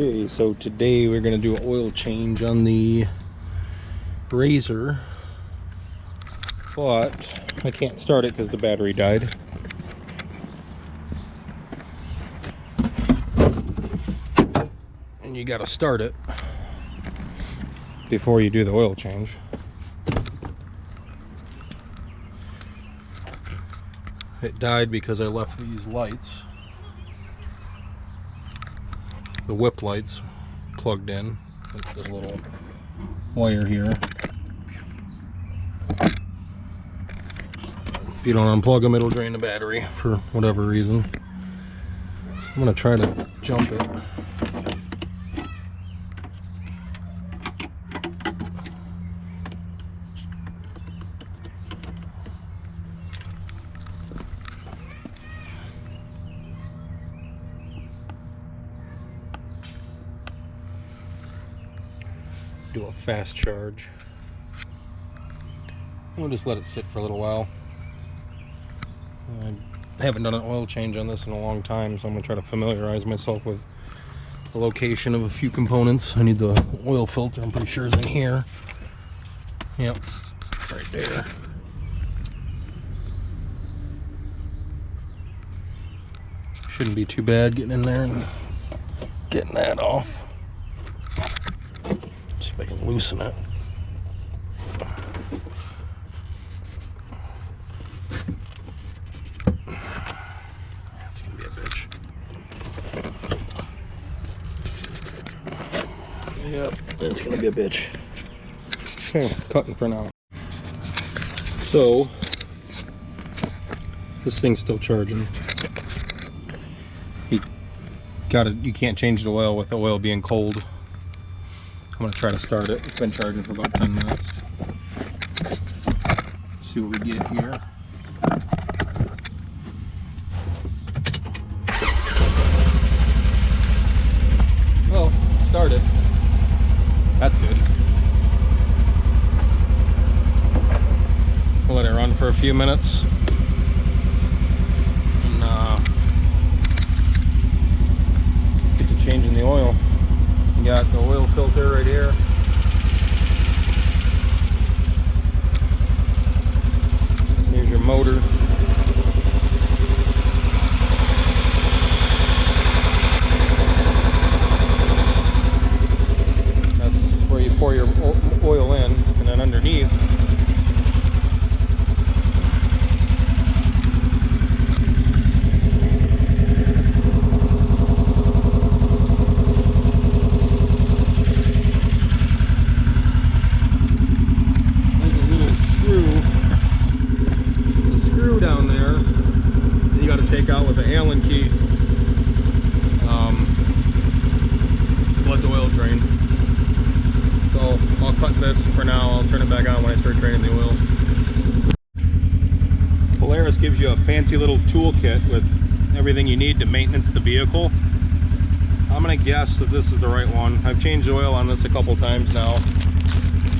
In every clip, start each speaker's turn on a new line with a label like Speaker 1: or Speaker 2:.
Speaker 1: Okay, so today we're going to do an oil change on the RZR, but I can't start it because the battery died. And you got to start it before you do the oil change. It died because I left these lights, the whip lights, plugged in. There's a little wire here. If you don't unplug them, it'll drain the battery for whatever reason. I'm gonna try to jump it. Do a fast charge. We'll just let it sit for a little while. I haven't done an oil change on this in a long time, so I'm going to try to familiarize myself with the location of a few components. I need the oil filter, I'm pretty sure is in here. Yep, right there. Shouldn't be too bad getting in there and getting that off. See if I can loosen it. That's gonna be a bitch. Yep, that's gonna be a bitch. Okay, cutting for now. So this thing's still charging. You can't change the oil with the oil being cold. I'm going to try to start it. It's been charging for about 10 minutes. Let's see what we get here. Well, started. That's good. We'll let it run for a few minutes. And get to changing the oil. You got the oil filter right here. Here's your motor. That's where you pour your oil in, and then underneath take out with the Allen key. Let the oil drain. So I'll cut this for now. I'll turn it back on when I start draining the oil. Polaris gives you a fancy little toolkit with everything you need to maintenance the vehicle. I'm gonna guess that this is the right one. I've changed the oil on this a couple times now,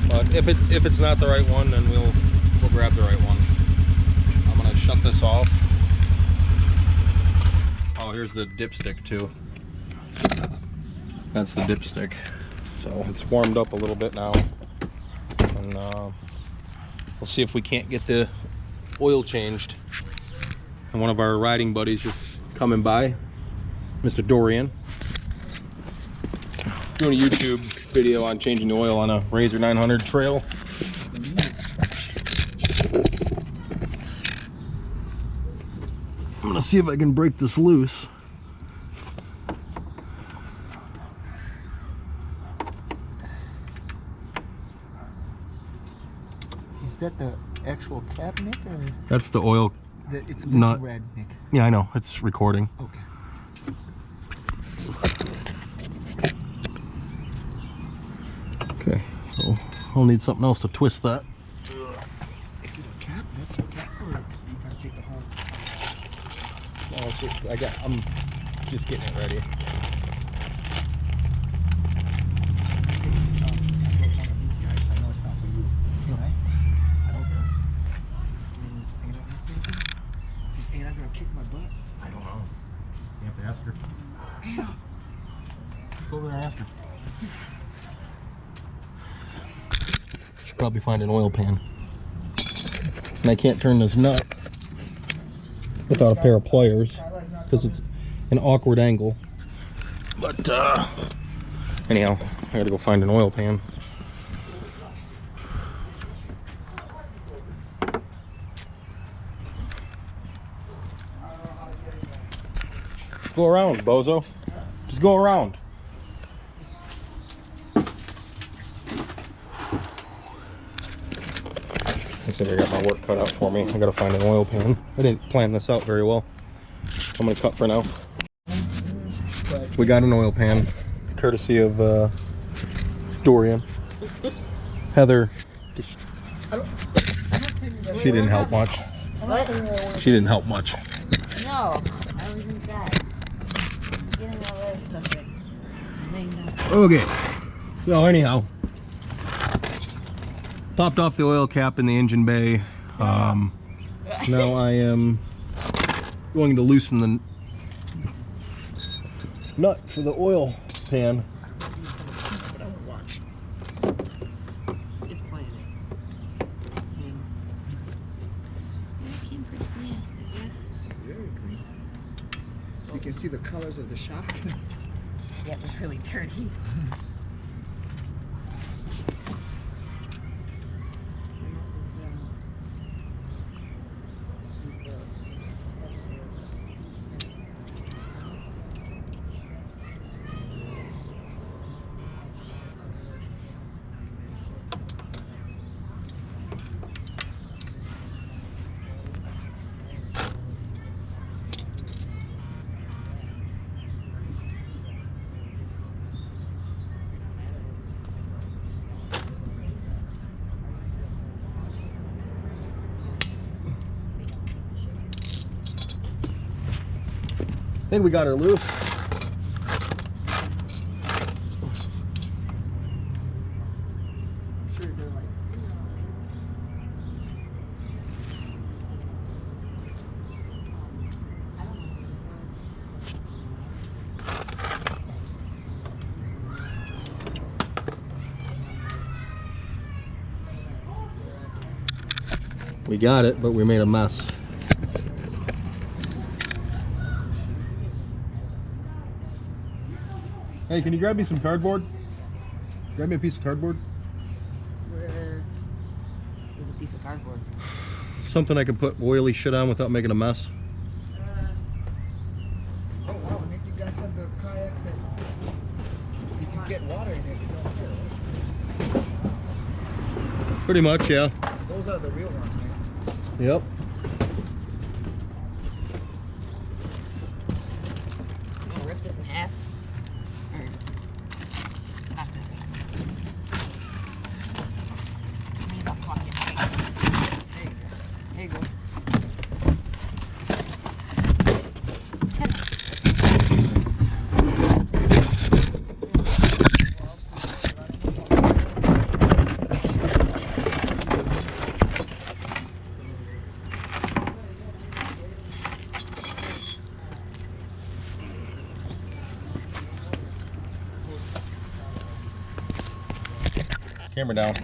Speaker 1: but if it's not the right one, then we'll grab the right one. I'm gonna shut this off. Oh, here's the dipstick too. That's the dipstick. So it's warmed up a little bit now. And we'll see if we can't get the oil changed. And one of our riding buddies just coming by, Mr. Dorian. Doing a YouTube video on changing the oil on a RZR 900 trail. I'm gonna see if I can break this loose.
Speaker 2: Is that the actual cap, Nick? Or?
Speaker 1: That's the oil.
Speaker 2: It's
Speaker 1: nut.
Speaker 2: red, Nick.
Speaker 1: Yeah, I know. It's recording.
Speaker 2: Okay.
Speaker 1: Okay, so I'll need something else to twist that.
Speaker 2: Is it a cap? That's a cap, or you gotta take the whole?
Speaker 1: I'm just getting it ready.
Speaker 2: I broke one of these guys. I know it's not for you. Can I? I don't know. Is Anna gonna kick my butt?
Speaker 1: I don't know. You have to ask her.
Speaker 2: Anna!
Speaker 1: go over there and ask her. Should probably find an oil pan. And I can't turn this nut without a pair of pliers because it's an awkward angle. But anyhow, I gotta go find an oil pan. Go around, bozo. Just go around. Looks like I got my work cut out for me. I gotta find an oil pan. I didn't plan this out very well. I'm gonna cut for now. We got an oil pan, courtesy of Dorian. Heather, she didn't help much.
Speaker 3: What?
Speaker 1: She didn't help much.
Speaker 3: No, I was inside. Getting all that stuff in.
Speaker 1: Okay, so anyhow, popped off the oil cap in the engine bay. Now I am going to loosen the nut for the oil pan.
Speaker 2: Watch.
Speaker 3: It's pointed at. It came pretty clean, I guess.
Speaker 2: Very clean. You can see the colors of the shock.
Speaker 3: Yeah, it was really dirty.
Speaker 1: I think we got her loose. We got it, but we made a mess. Hey, can you grab me some cardboard? Grab me a piece of cardboard.
Speaker 3: Where is a piece of cardboard?
Speaker 1: Something I can put oily shit on without making a mess.
Speaker 2: Oh wow, Nick, you guys have the kayaks that if you get water in it, you don't care, right?
Speaker 1: Pretty much, yeah.
Speaker 2: Those are the real ones, man.
Speaker 1: Yep.
Speaker 3: I'm gonna rip this in half. Or not this. Maybe I'll fuck it. There you go. There you go.
Speaker 1: Camera down.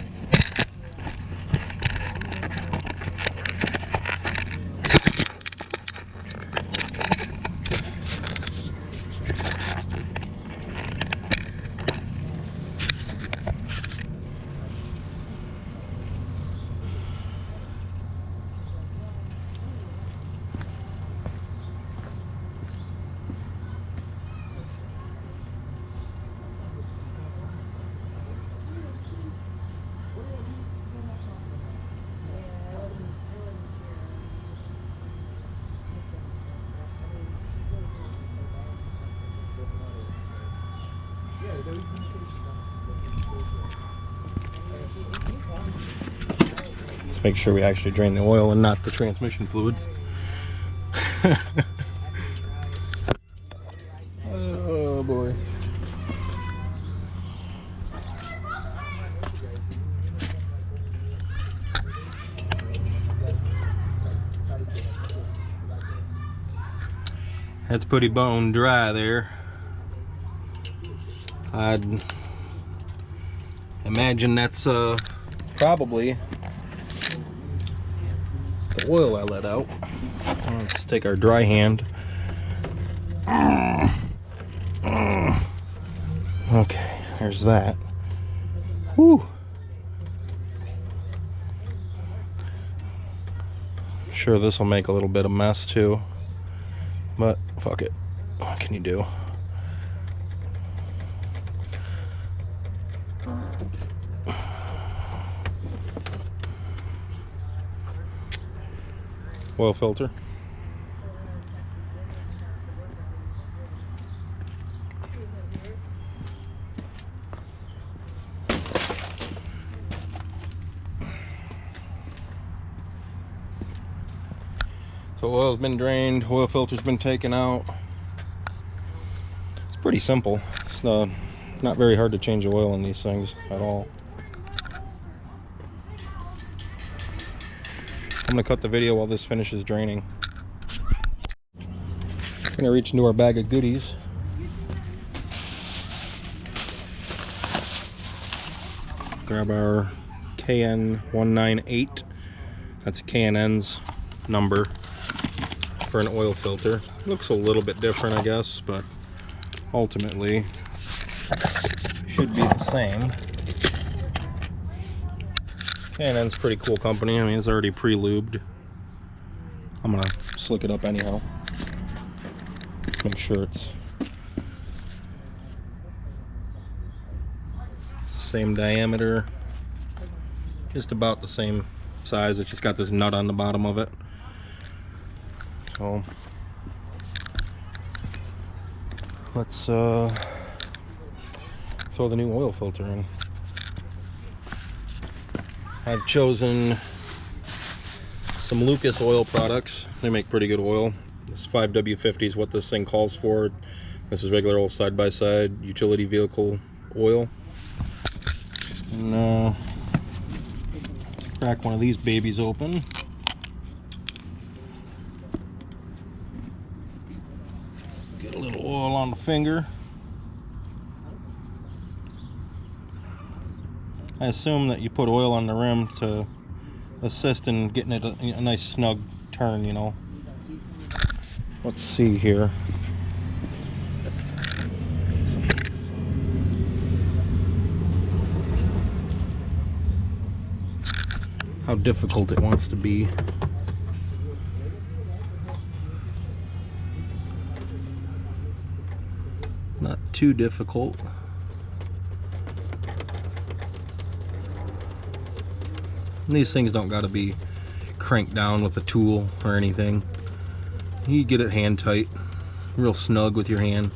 Speaker 1: Let's make sure we actually drain the oil and not the transmission fluid. Oh boy. That's pretty bone dry there. I'd imagine that's probably the oil I let out. Let's take our dry hand. Okay, there's that. Whew. Sure, this will make a little bit of mess too, but fuck it. What can you do? Oil filter. So oil's been drained, oil filter's been taken out. It's pretty simple. It's not very hard to change the oil in these things at all. I'm gonna cut the video while this finishes draining. We're gonna reach into our bag of goodies. Grab our KN198. That's KNN's number for an oil filter. Looks a little bit different, I guess, but ultimately should be the same. K&N's a pretty cool company. I mean, it's already pre-lubed. I'm gonna slick it up anyhow. Make sure it's same diameter, just about the same size. It's just got this nut on the bottom of it. So let's throw the new oil filter in. I've chosen some Lucas oil products. They make pretty good oil. This 5W50 is what this thing calls for. This is regular old side-by-side utility vehicle oil. And crack one of these babies open. Get a little oil on the finger. I assume that you put oil on the rim to assist in getting it a nice snug turn, you know. Let's see here. How difficult it wants to be. Not too difficult. These things don't got to be cranked down with a tool or anything. You get it hand tight, real snug with your hand.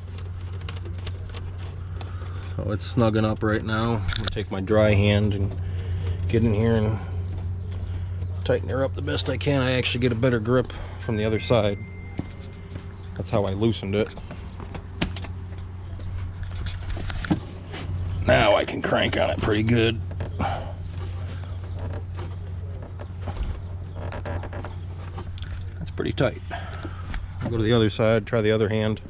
Speaker 1: So it's snugging up right now. I'm gonna take my dry hand and get in here and tighten her up the best I can. I actually get a better grip from the other side. That's how I loosened it. Now I can crank on it pretty good. That's pretty tight. I'll go to the other side, try the other hand.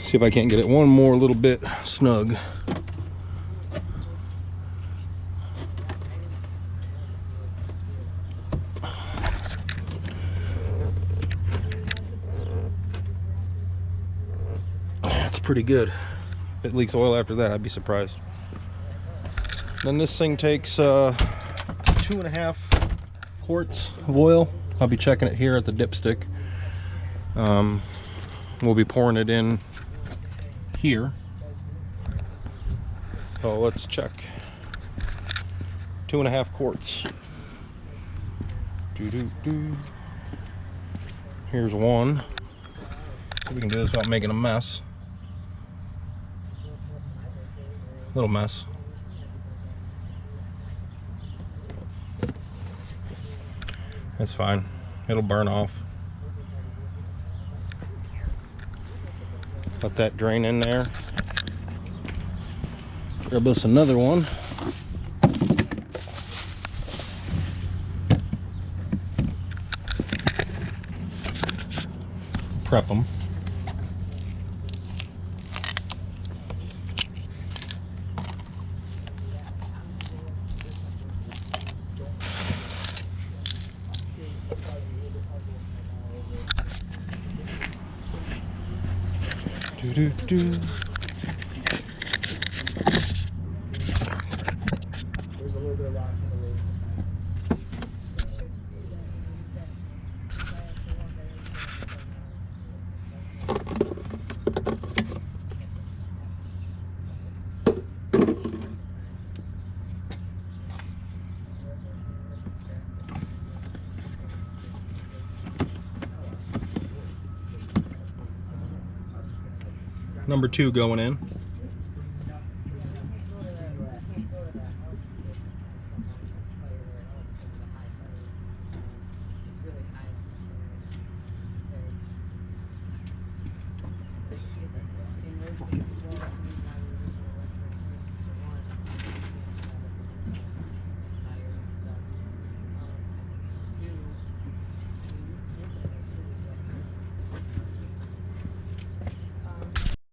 Speaker 1: See if I can't get it one more little bit snug. That's pretty good. If it leaks oil after that, I'd be surprised. Then this thing takes 2.5 quarts of oil. I'll be checking it here at the dipstick. We'll be pouring it in here. So let's check. 2.5 quarts. Here's one. See if we can do this without making a mess. Little mess. That's fine. It'll burn off. Let that drain in there. Grab us another one. Prep them. Do, do, do.
Speaker 2: There's a little bit of rocks in the road.
Speaker 1: Number 2 going in.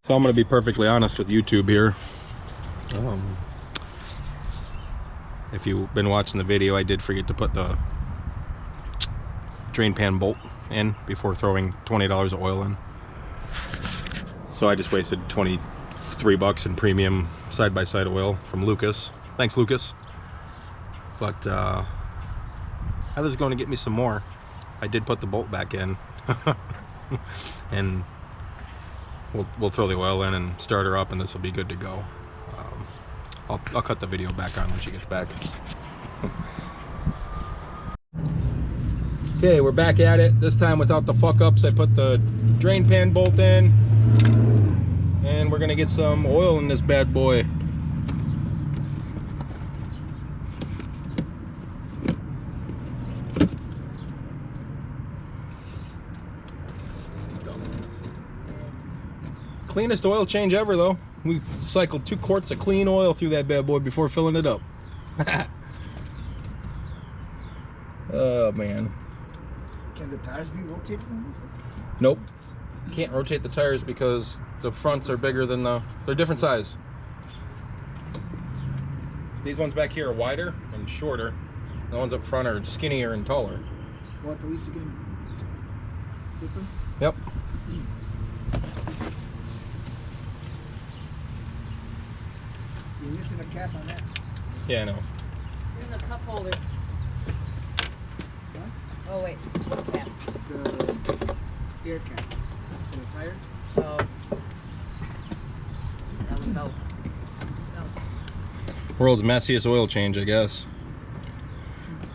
Speaker 1: So I'm going to be perfectly honest with YouTube here. If you've been watching the video, I did forget to put the drain pan bolt in before throwing $20 of oil in. So I just wasted 23 bucks in premium side-by-side oil from Lucas. Thanks, Lucas. But I was going to get me some more. I did put the bolt back in. And we'll throw the oil in and start her up, and this will be good to go. I'll cut the video back on when she gets back. Okay, we're back at it. This time without the fuck ups. I put the drain pan bolt in, and we're gonna get some oil in this bad boy. Cleanest oil change ever, though. We cycled 2 quarts of clean oil through that bad boy before filling it up. Oh man.
Speaker 2: Can the tires be rotated on this?
Speaker 1: Nope. Can't rotate the tires because the fronts are bigger than they're different size. These ones back here are wider and shorter. The ones up front are skinnier and taller.
Speaker 2: Well, at least you can flip them.
Speaker 1: Yep.
Speaker 2: You're missing a cap on that.
Speaker 1: Yeah, I know.
Speaker 3: There's a cup holder.
Speaker 2: What?
Speaker 3: Oh wait, what cap?
Speaker 2: The air cap for the tire.
Speaker 3: Oh. That one no.
Speaker 1: World's messiest oil change, I guess.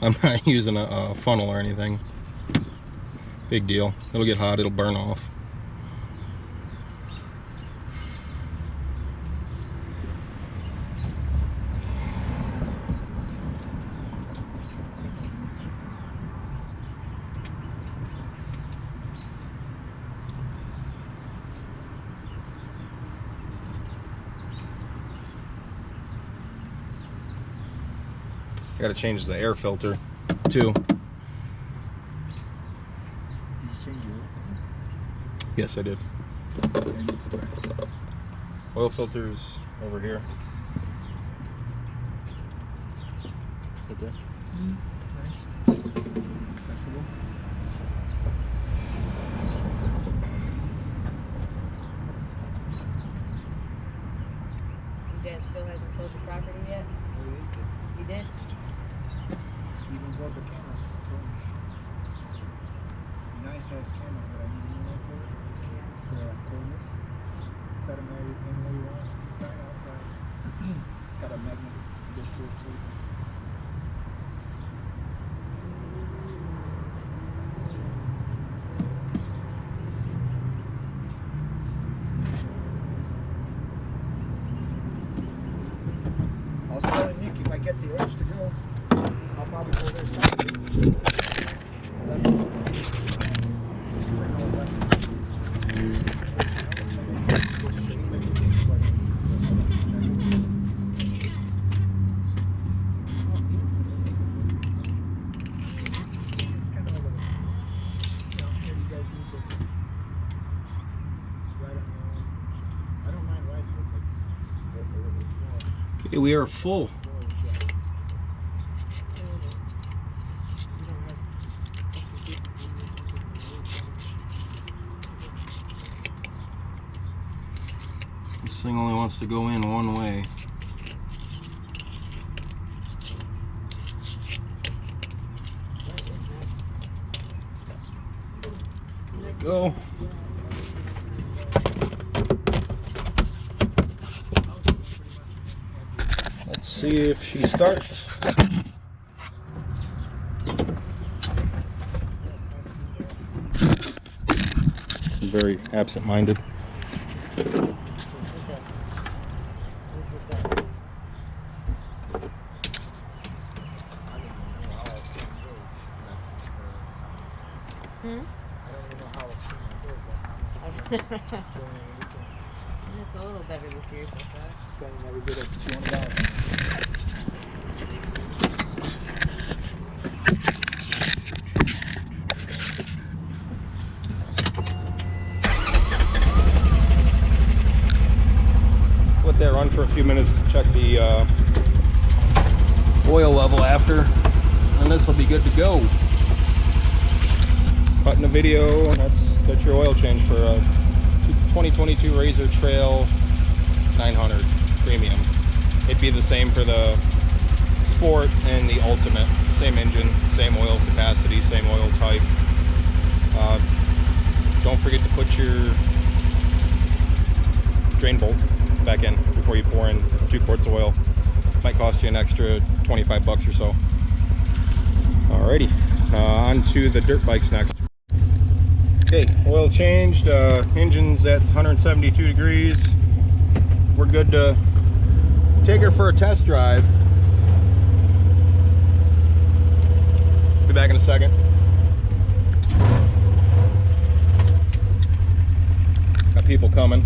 Speaker 1: I'm not using a funnel or anything. Big deal. It'll get hot, it'll burn off. I gotta change the air filter too.
Speaker 2: Did you change your oil?
Speaker 1: Yes, I did.
Speaker 2: And it's a brand.
Speaker 1: Oil filters over here. Right there.
Speaker 2: Nice. Accessible.
Speaker 3: Your dad still hasn't sold the property yet?
Speaker 2: Oh, yeah,
Speaker 3: He did?
Speaker 2: even bought the cameras. Nice ass cameras, but I need a new one for it. They're like cordless. Set them anywhere you want. Inside, outside. It's got a magnet. Good for it too. I was telling Nick if I get the urge to go, I'll probably go there Saturday. It's kind of like a, here you guys need to ride on your own. I don't mind riding it, but it's more.
Speaker 1: Okay, we are full. This thing only wants to go in one way. There we go. Let's see if she starts. Very absent-minded.
Speaker 3: It's a little better this year so far.
Speaker 2: Spending every bit of $200.
Speaker 1: Let that run for a few minutes to check the oil level after, and this will be good to go. Cutting a video, and that's your oil change for a 2022 RZR Trail 900 Premium. It'd be the same for the Sport and the Ultimate. Same engine, same oil capacity, same oil type. Don't forget to put your drain bolt back in before you pour in 2 quarts of oil. Might cost you an extra 25 bucks or so. Alrighty, on to the dirt bikes next. Okay, oil changed, engine's at 172 degrees. We're good to take her for a test drive. Be back in a second. Got people coming.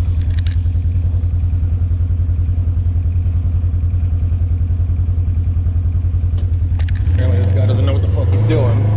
Speaker 1: Apparently this guy doesn't know what the fuck he's doing.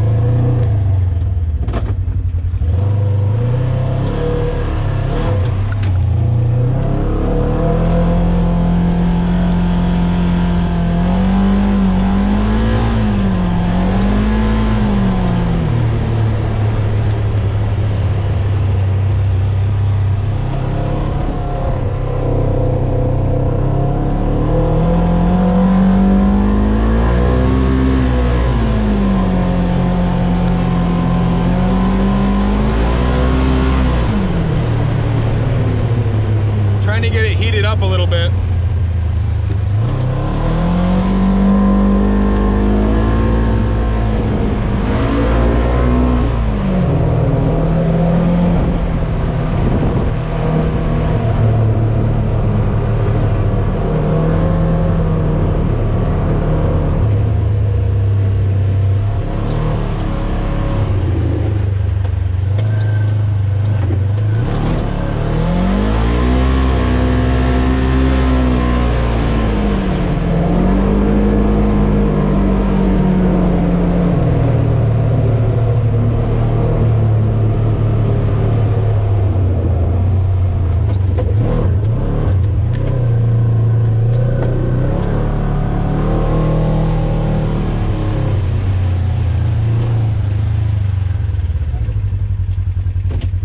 Speaker 1: To get it heated up a little bit.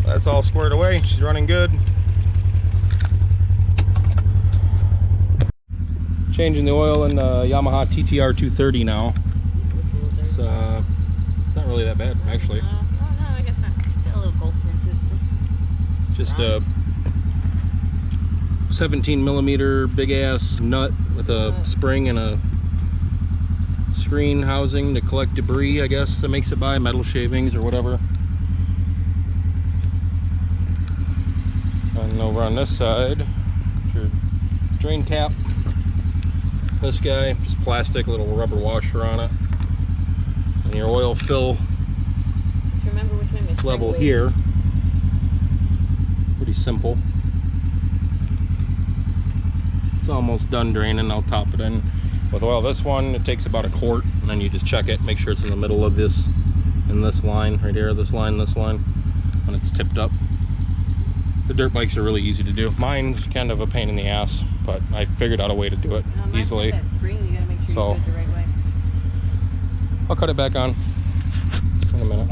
Speaker 1: That's all squared away. She's running good. Changing the oil in the Yamaha TTR 230 now. It's not really that bad, actually.
Speaker 3: No, I guess not. It's got a little gold tint to it.
Speaker 1: Just a 17 millimeter big ass nut with a spring and a screen housing to collect debris, I guess, that makes it by metal shavings or whatever. And over on this side, your drain cap. This guy, just plastic, little rubber washer on it. And your oil fill
Speaker 3: Just remember which one is
Speaker 1: level here. Pretty simple. It's almost done draining. I'll top it in with oil. This one, it takes about a quart, and then you just check it, make sure it's in the middle of this, in this line right here, this line, when it's tipped up. The dirt bikes are really easy to do. Mine's kind of a pain in the ass, but I figured out a way to do it easily.
Speaker 3: That spring, you gotta make sure you do it the right way.
Speaker 1: I'll cut it back on in a minute.